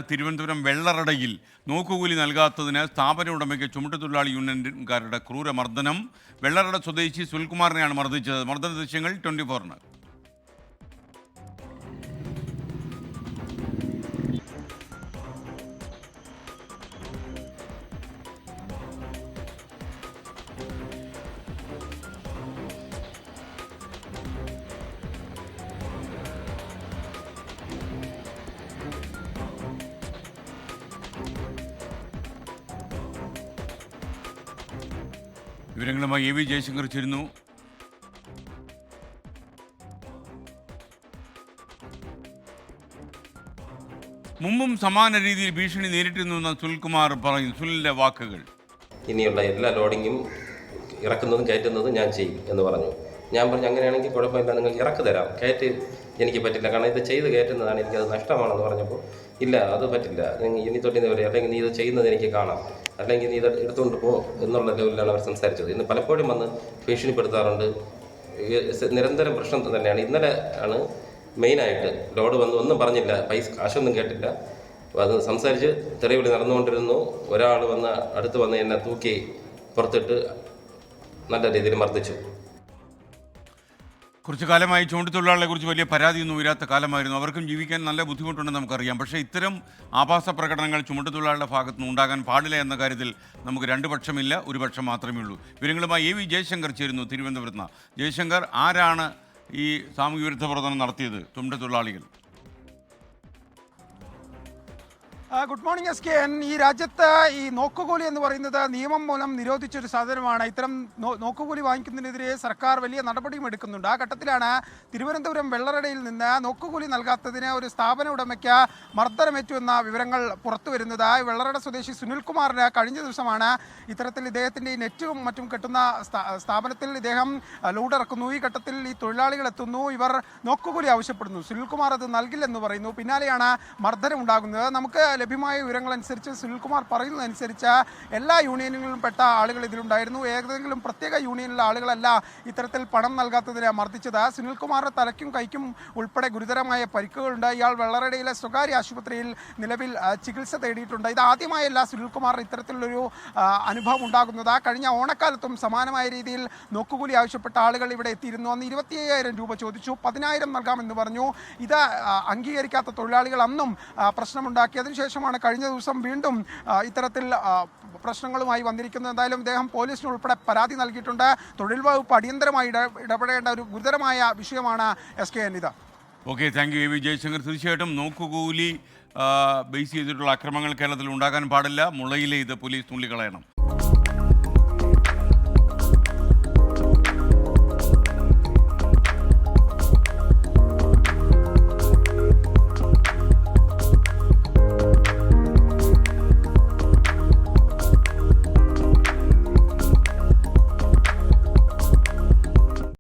തിരുവനന്തപുരം വെള്ളറടയിൽ നോക്കുകൂലി നൽകാത്തതിന് സ്ഥാപന ഉടമയ്ക്ക് ചുമട്ടുതൊഴിലാളി യൂണിയൻകാരുടെ ക്രൂരമർദ്ദനം. വെള്ളറട സ്വദേശി സുൽകുമാറിനെയാണ് മർദ്ദിച്ചത്. മർദ്ദന ദൃശ്യങ്ങൾ 24-ന്. വിവരങ്ങളുമായി AV ജയശങ്കർ ചേരുന്നു. മുമ്പും സമാന രീതിയിൽ ഭീഷണി നേരിട്ടിരുന്നുവെന്ന് സുൽകുമാർ പറയുന്നു. സുനിലിന്റെ വാക്കുകൾ: ഇനിയുള്ള എല്ലാ ലോഡിങ്ങും ഇറക്കുന്നതും കയറ്റുന്നതും ഞാൻ ചെയ്യും എന്ന് പറഞ്ഞു. ഞാൻ പറഞ്ഞു, അങ്ങനെയാണെങ്കിൽ കുഴപ്പമില്ല, നിങ്ങൾക്ക് ഇറക്ക് തരാം, കയറ്റ് എനിക്ക് പറ്റില്ല, കാരണം ഇത് ചെയ്ത് കയറ്റുന്നതാണ്, എനിക്കത് നഷ്ടമാണെന്ന് പറഞ്ഞപ്പോൾ, ഇല്ല അത് പറ്റില്ല, ഇനി തൊട്ടിന്ന് വരെ, അല്ലെങ്കിൽ നീ ഇത് ചെയ്യുന്നത് എനിക്ക് കാണാം, അല്ലെങ്കിൽ നീ ഇത് എടുത്തുകൊണ്ട് പോ എന്നുള്ള ലെവലിലാണ് അവർ സംസാരിച്ചത്. ഇന്ന് പലപ്പോഴും വന്ന് ഭീഷണിപ്പെടുത്താറുണ്ട്. നിരന്തരം പ്രശ്നം തന്നെയാണ്. ഇന്നലെ ആണ് മെയിനായിട്ട് ലോഡ് വന്ന് ഒന്നും പറഞ്ഞില്ല, കാശൊന്നും കേട്ടില്ല, അത് സംസാരിച്ച് തെറിവിളി നടന്നുകൊണ്ടിരുന്നു. ഒരാൾ വന്ന് അടുത്ത് വന്ന് എന്നെ തൂക്കി പുറത്തിട്ട് നല്ല രീതിയിൽ മർദ്ദിച്ചു. കുറച്ചു കാലമായി ചൂണ്ടുതൊഴിലാളികളെ കുറിച്ച് വലിയ പരാതിയൊന്നും ഉയരാത്ത കാലമായിരുന്നു. അവർക്കും ജീവിക്കാൻ നല്ല ബുദ്ധിമുട്ടുണ്ടെന്ന് നമുക്കറിയാം. പക്ഷേ ഇത്തരം ആഭാസ പ്രകടനങ്ങൾ ചുമട്ടുതൊഴിലാളികളുടെ ഭാഗത്തു നിന്ന് ഉണ്ടാകാൻ പാടില്ല എന്ന കാര്യത്തിൽ നമുക്ക് രണ്ട് പക്ഷമില്ല, ഒരു പക്ഷം മാത്രമേ ഉള്ളൂ. വിവരങ്ങളുമായി AV ജയശങ്കർ ചേരുന്നു തിരുവനന്തപുരത്ത് നിന്ന്. ജയശങ്കർ, ആരാണ് ഈ സാമൂഹ്യ വിരുദ്ധ പ്രവർത്തനം നടത്തിയത്? ചുമട്ടുതൊഴിലാളികൾ. Good morning SKN. ഈ രാജ്യത്ത് ഈ നോക്കുകൂലി എന്ന് പറയുന്നത് നിയമം മൂലം നിരോധിച്ചൊരു സാധനമാണ്. ഇത്തരം നോക്കുകൂലി വാങ്ങിക്കുന്നതിനെതിരെ സർക്കാർ വലിയ നടപടിയും എടുക്കുന്നുണ്ട്. ആ ഘട്ടത്തിലാണ് തിരുവനന്തപുരം വെള്ളറടയിൽ നിന്ന് നോക്കുകൂലി നൽകാത്തതിന് ഒരു സ്ഥാപന ഉടമയ്ക്ക് മർദ്ദനമേറ്റു എന്ന വിവരങ്ങൾ പുറത്തു വരുന്നത്. വെള്ളറട സ്വദേശി സുനിൽകുമാറിന് കഴിഞ്ഞ ദിവസമാണ് ഇത്തരത്തിൽ ഇദ്ദേഹത്തിൻ്റെ നെറ്റും മറ്റും കെട്ടുന്ന സ്ഥാപനത്തിൽ ഇദ്ദേഹം ലോഡിറക്കുന്നു. ഈ ഘട്ടത്തിൽ ഈ തൊഴിലാളികൾ എത്തുന്നു. ഇവർ നോക്കുകൂലി ആവശ്യപ്പെടുന്നു. സുനിൽകുമാർ അത് നൽകില്ലെന്ന് പറയുന്നു. പിന്നാലെയാണ് മർദ്ദനം ഉണ്ടാകുന്നത്. നമുക്ക് ലഭ്യമായ വിവരങ്ങളനുസരിച്ച് സുനിൽകുമാർ പറയുന്നതനുസരിച്ച് എല്ലാ യൂണിയനുകളിലും പെട്ട ആളുകൾ ഇതിലുണ്ടായിരുന്നു. ഏതെങ്കിലും പ്രത്യേക യൂണിയനിലെ ആളുകളല്ല ഇത്തരത്തിൽ പണം നൽകാത്തതിനെ മർദ്ദിച്ചത്. സുനിൽകുമാറിന്റെ തലയ്ക്കും കൈക്കും ഉൾപ്പെടെ ഗുരുതരമായ പരിക്കുകളുണ്ട്. ഇയാൾ വെള്ളറടയിലെ സ്വകാര്യ ആശുപത്രിയിൽ നിലവിൽ ചികിത്സ തേടിയിട്ടുണ്ട്. ഇത് ആദ്യമായല്ല സുനിൽകുമാറിന് ഇത്തരത്തിലൊരു അനുഭവം ഉണ്ടാകുന്നത്. കഴിഞ്ഞ ഓണക്കാലത്തും സമാനമായ രീതിയിൽ നോക്കുകൂലി ആവശ്യപ്പെട്ട ആളുകൾ ഇവിടെ എത്തിയിരുന്നു. അന്ന് 25,000 രൂപ ചോദിച്ചു, 10,000 നൽകാമെന്ന് പറഞ്ഞു. ഇത് അംഗീകരിക്കാത്ത തൊഴിലാളികൾ അന്നും പ്രശ്നമുണ്ടാക്കി. അതിനുശേഷമാണ് കഴിഞ്ഞ ദിവസം വീണ്ടും ഇത്തരത്തിൽ പ്രശ്നങ്ങളുമായി വന്നിരിക്കുന്നത്. എന്തായാലും ഇദ്ദേഹം പോലീസിന് ഉൾപ്പെടെ പരാതി നൽകിയിട്ടുണ്ട്. തൊഴിൽ വകുപ്പ് അടിയന്തരമായി ഇടപെടേണ്ട ഒരു ഗുരുതരമായ വിഷയമാണ് SKN ഇത്. Okay, thank you AV Jaishankar. തീർച്ചയായിട്ടും നോക്കുകൂലി ബേസ് ചെയ്തിട്ടുള്ള അക്രമങ്ങൾ കേരളത്തിൽ ഉണ്ടാകാൻ പാടില്ല. മുളയിലെ ഇത് പോലീസ് തുള്ളിക്കളയണം.